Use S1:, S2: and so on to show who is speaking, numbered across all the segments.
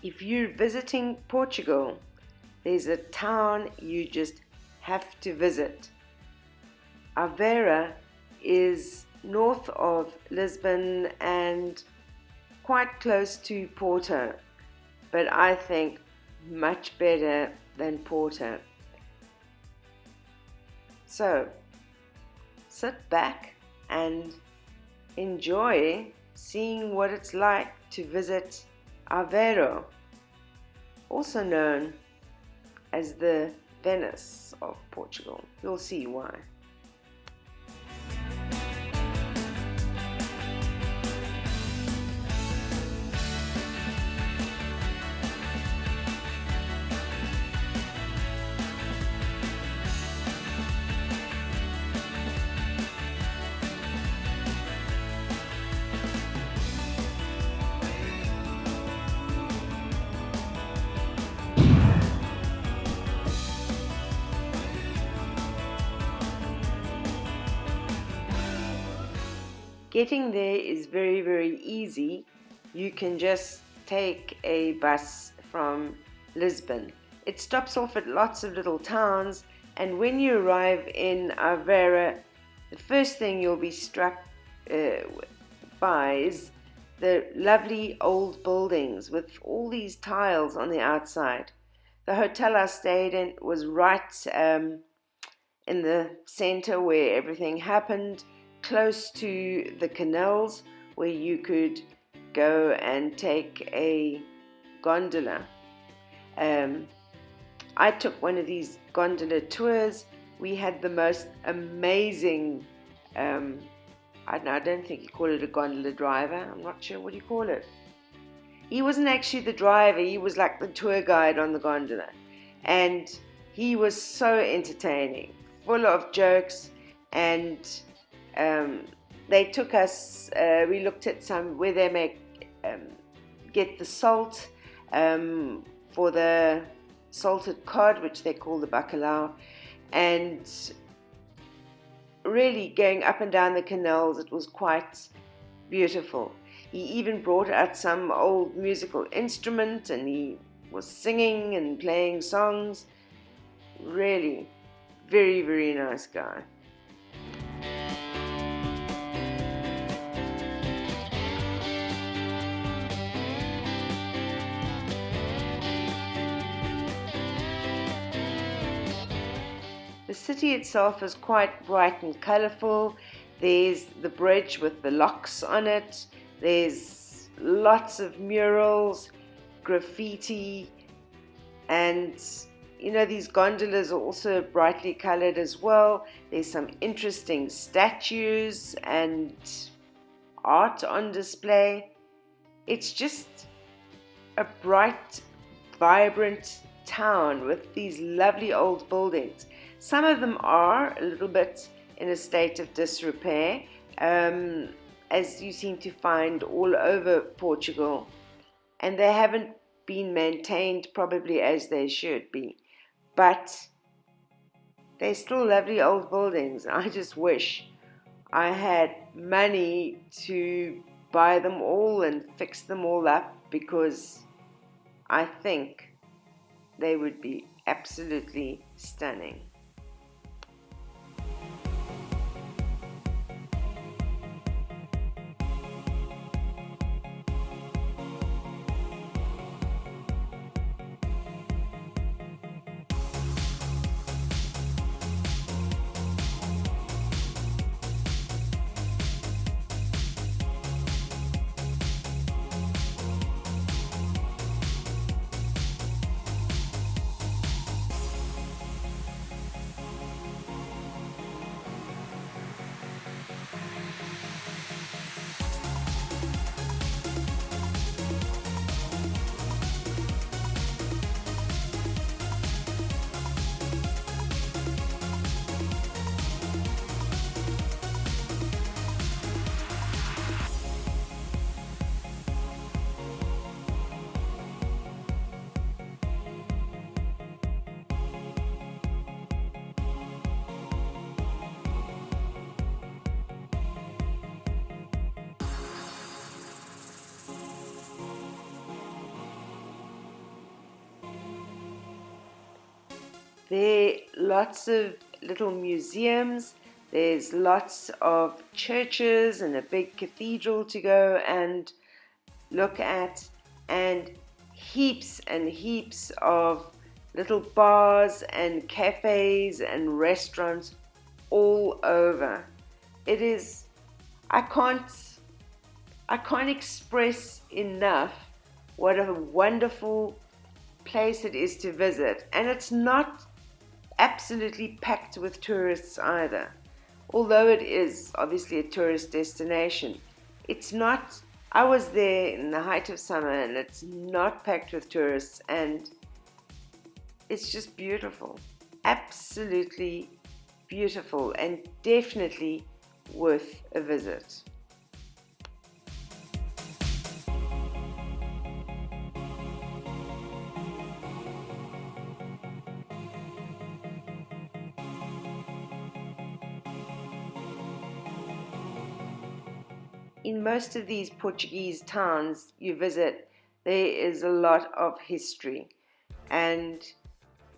S1: If you're visiting Portugal, there's a town you just have to visit. Aveiro is north of Lisbon and quite close to Porto, but I think much better than Porto. So, sit back and enjoy seeing what it's like to visit Aveiro, also known as the Venice of Portugal. You'll see why. Getting there is very, very easy. You can just take a bus from Lisbon. It stops off at lots of little towns, and when you arrive in Aveiro, the first thing you'll be struck by is the lovely old buildings with all these tiles on the outside. The hotel I stayed in was right in the center where everything happened, close to the canals where you could go and take a gondola. I took one of these gondola tours. We had the most amazing, I don't think you call it a gondola driver. I'm not sure, what do you call it? He wasn't actually the driver, he was like the tour guide on the gondola. And he was so entertaining, full of jokes, and they took us, we looked at some where they make get the salt for the salted cod, which they call the bacalhau, and really going up and down the canals. It was quite beautiful. He even brought out some old musical instrument and he was singing and playing songs. Really very, very nice guy. The city itself is quite bright and colourful. There's the bridge with the locks on it. There's lots of murals, graffiti, and these gondolas are also brightly coloured as well. There's some interesting statues and art on display. It's just a bright, vibrant town with these lovely old buildings. Some of them are a little bit in a state of disrepair, as you seem to find all over Portugal, and they haven't been maintained probably as they should be, but they're still lovely old buildings. I just wish I had money to buy them all and fix them all up, because I think they would be absolutely stunning. There are lots of little museums, there's lots of churches and a big cathedral to go and look at, and heaps of little bars and cafes and restaurants all over. It is, I can't express enough what a wonderful place it is to visit. And it's not absolutely packed with tourists either. Although it is obviously a tourist destination, it's not. I was there in the height of summer and it's not packed with tourists, and it's just beautiful. Absolutely beautiful, and definitely worth a visit. In most of these Portuguese towns you visit, there is a lot of history, and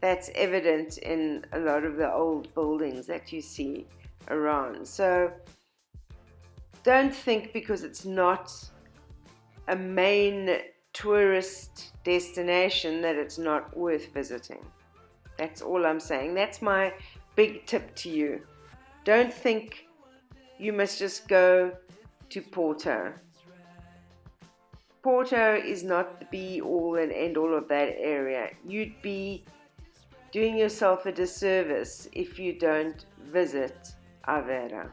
S1: that's evident in a lot of the old buildings that you see around. So don't think because it's not a main tourist destination that it's not worth visiting. That's all I'm saying. That's my big tip to you. Don't think you must just go to Porto. Porto is not the be all and end all of that area. You'd be doing yourself a disservice if you don't visit Aveiro.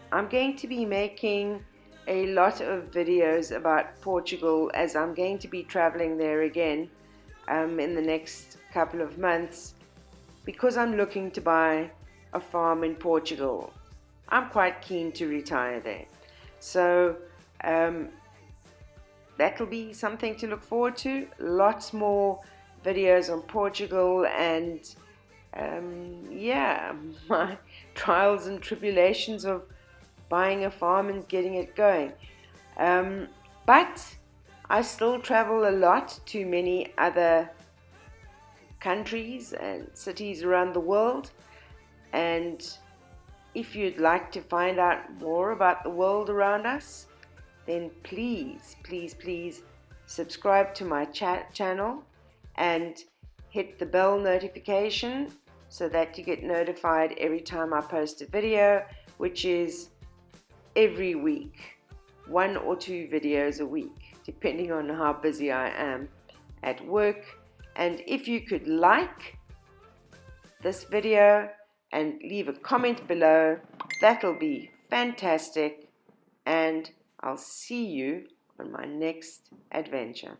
S1: I'm going to be making a lot of videos about Portugal as I'm going to be traveling there again in the next couple of months, because I'm looking to buy a farm in Portugal. I'm quite keen to retire there. So that'll be something to look forward to. Lots more videos on Portugal and my trials and tribulations of buying a farm and getting it going. But I still travel a lot to many other countries and cities around the world, and if you'd like to find out more about the world around us, then please subscribe to my channel and hit the bell notification so that you get notified every time I post a video, which is every week, 1 or 2 videos a week, depending on how busy I am at work. And if you could like this video and leave a comment below, that'll be fantastic, and I'll see you on my next adventure.